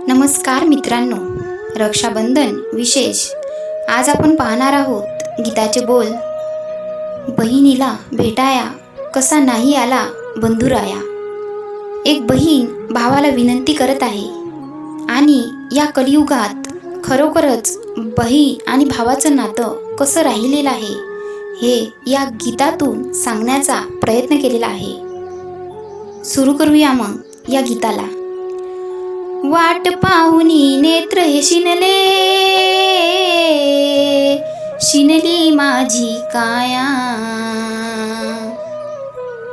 नमस्कार मित्रांनो, रक्षाबंधन विशेष आज आपण पाहणार आहोत गीताचे बोल. बहिणीला भेटाया कसा नाही आला बंधुराया. एक बहीण भावाला विनंती करत आहे आणि या कलियुगात खरोखरच बहीण आणि भावाचं नातं कसं राहिलेलं आहे हे या गीतातून सांगण्याचा प्रयत्न केलेला आहे. सुरू करूया मग या गीताला. वाट पाहुनी नेत्र हे शिनले, शिनली माझी काया.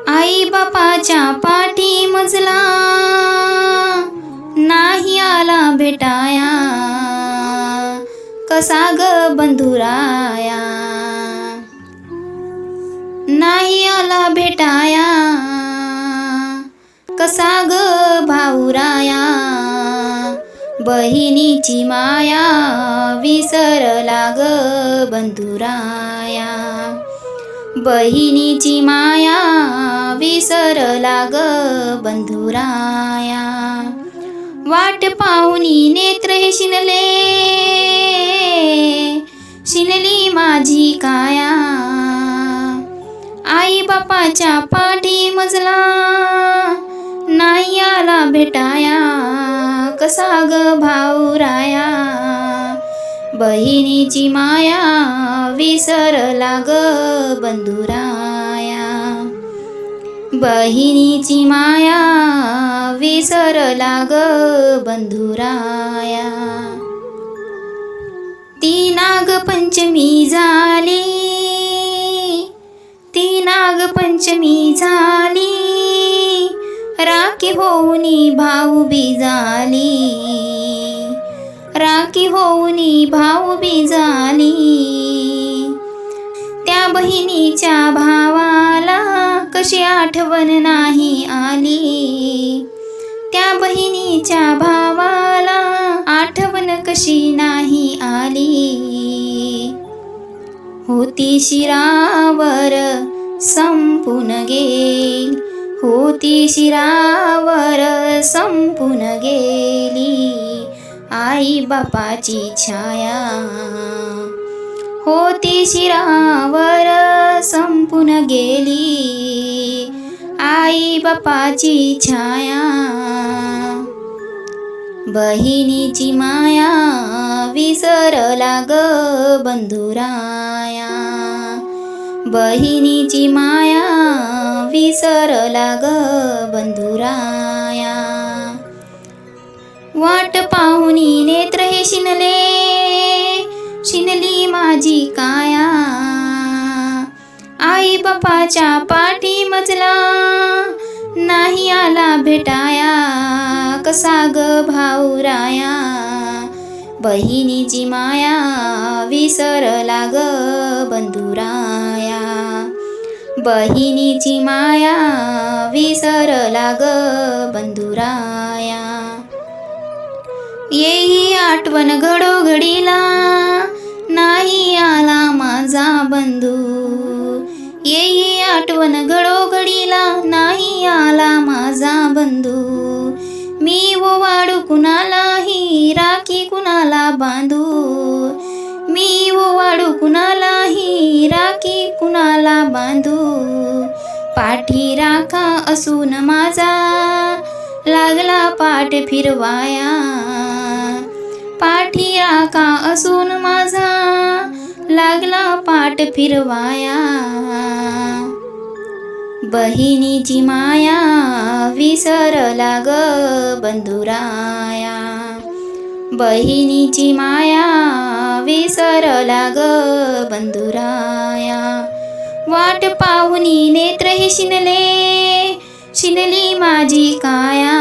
आई बापाच्या पाठी मजला, नाही आला भेटाया कसा ग बंधुराया. नाही आला भेटाया कसा ग भाऊराया. बहिणीची माया विसरला ग बंधुराया. बहिणीची माया विसरला ग बंधुराया. वाट पाहुनी नेत्र हे शिनले, शिनली माझी काया. आई बापाच्या पाठी मजला, नाही आला भेटाया कसा ग भाऊराया. बहिणीची माया विसरला ग बंधुराया. बहिणीची माया विसरला ग बंधुराया. ती नागपंचमी झाली, ती नागपंचमी झाली. राखी होऊनी भाऊबीज आली, राखी होऊनी भाऊबीज आली. त्या बहिणीच्या भावाला कशी आठवण नाही आली. त्या बहिणीच्या भावाला आठवण कशी नाही आली. होती शिरावर संपून गेली, होती शिरावर संपून गेली आई बापाची छाया. होती शिरावर संपून गेली आई बापाची छाया. बहिणीची माया विसरला ग बंधुराया. बहिणीची माया विसरला ग बंधुराया. वाट पाहुनी नेत्र हे शिनले, शिनली माझी काया. आई बापाच्या पाठी मजला, नाही आला भेटाया कसा ग भाऊराया. बहिणीची माया विसरला ग बंधुराया. बहिणीची माया विसरला ग बंधुराया. येई आठवण घडोघडीला, नाही आला माझा बंधू. येई आठवण घडोघडीला, नाही आला माझा बंधू. मी ओवाळू कुणालाही, राखी कुणाला बांधू. मी ओवाळू कुणालाही, राखी कुणाला बांधू. पाठी राखा असून माझा, लागला पाठ फिरवाया. पाठी राखा असून माझा, लागला पाठ फिरवाया. बहिणीची माया विसरला ग बंधुराया. बहिणीची माया विसरला ग बंधुराया. वाट पाहुनी नेत्र हे शिनले, शिनली माझी काया.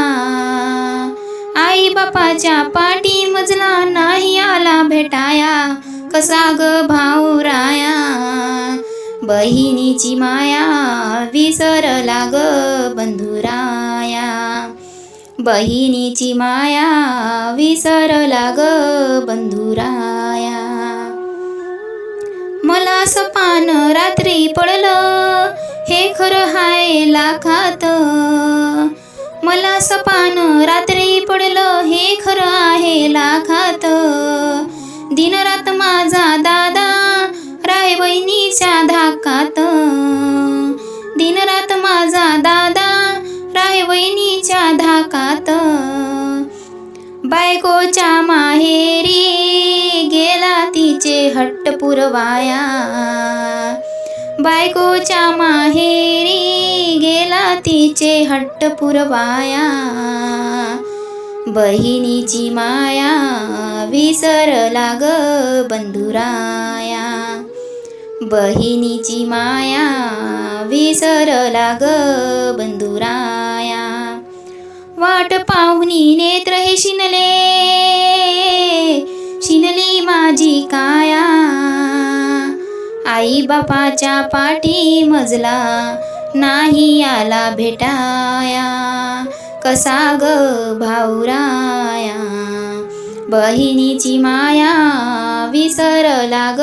आई बापाच्या पाठी मजला, नाही आला भेटाया कसा ग भाऊराया. बहिणीची माया विसरला ग बंधुराया. बहिणीची माया विसरला ग बंधुराया. मला सपान रात्री पडलं, हे खरं हाय लाखात. मला सपान रात्री पडलं, हे खरं दिनरात माझा दादा राहे बहिणीच्या धाकात, दिनरात माझा दादा राहे बहिणीच्या धाकात. बायकोच्या माहेरी गेला तिचे हट्ट पुरवाया, बायकोच्या माहेरी गेला तिचे हट्ट पुरवाया. बहिणीची माया विसरला ग बंधुराया, बहिणीची माया विसरला ग बंधुराया. वाट पाहुनी नेत्र हे शिनले, शिनली माझी काया. आई बापाच्या पाठी मजला नाही आला भेटाया, कसा ग भाऊराया. बहिणीची माया विसरला ग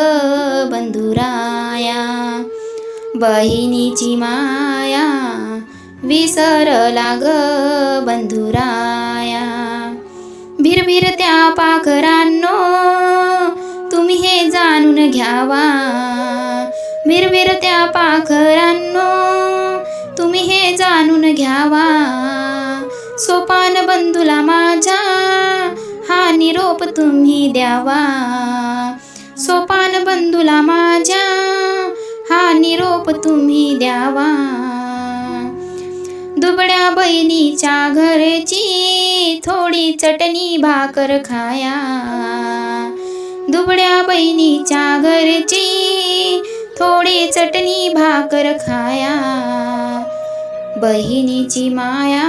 बंधुराया, बहिणीची माया विसरला ग बंधुराया. भिरभिर त्या पाखरांनो तुम्ही हे जाणून घ्यावा, भिरभिर त्या पाखरांनो तुम्ही हे जाणून घ्यावा. सोपान बंधूला माझ्या हा निरोप तुम्ही द्यावा, सोपान बंधूला माझ्या हा निरोप तुम्ही द्यावा. दुबळ्या बहिणीच्या घरची थोडी चटणी भाकर खाया, दुबळ्या बहिणीच्या घरची थोडी चटणी भाकर खाया. बहिणीची माया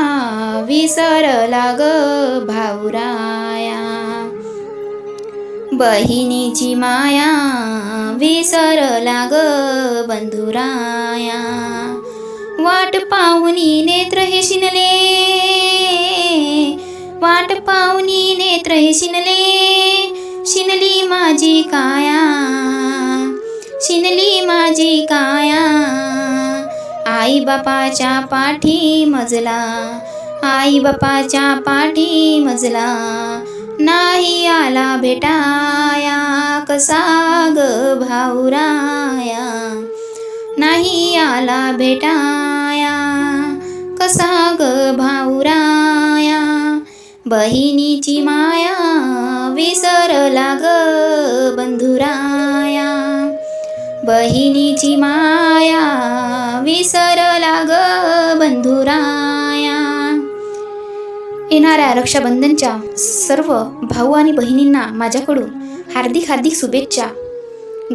विसरला ग भाऊराया, बहिणीची माया विसरला ग बंधुराया. वाट पाहुनी नेत्र हे शिनले, वाट पाहुनी नेत्र हे शिनले, शिनली माझी काया, शिनली माझी काया. आई बापाच्या पाठी मजला, आई बापाच्या पाठी मजला नाही आला भेटाया, कसा ग भाऊराया. नाही आला भेटाया, कसा ग भाऊराया. बहिणीची माया विसरला ग बंधुराया, बहिणीची माया विसरला ग बंधुराया. येणाऱ्या रक्षाबंधनच्या सर्व भाऊ आणि बहिणींना माझ्याकडून हार्दिक हार्दिक शुभेच्छा.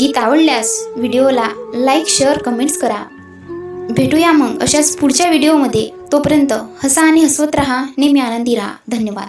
गीत आवडल्यास व्हिडिओला लाईक, शेअर, कमेंट्स करा. भेटूया मग अशाच पुढच्या व्हिडिओमध्ये. तोपर्यंत हसा आणि हसवत राहा, नेहमी आनंदी राहा. धन्यवाद.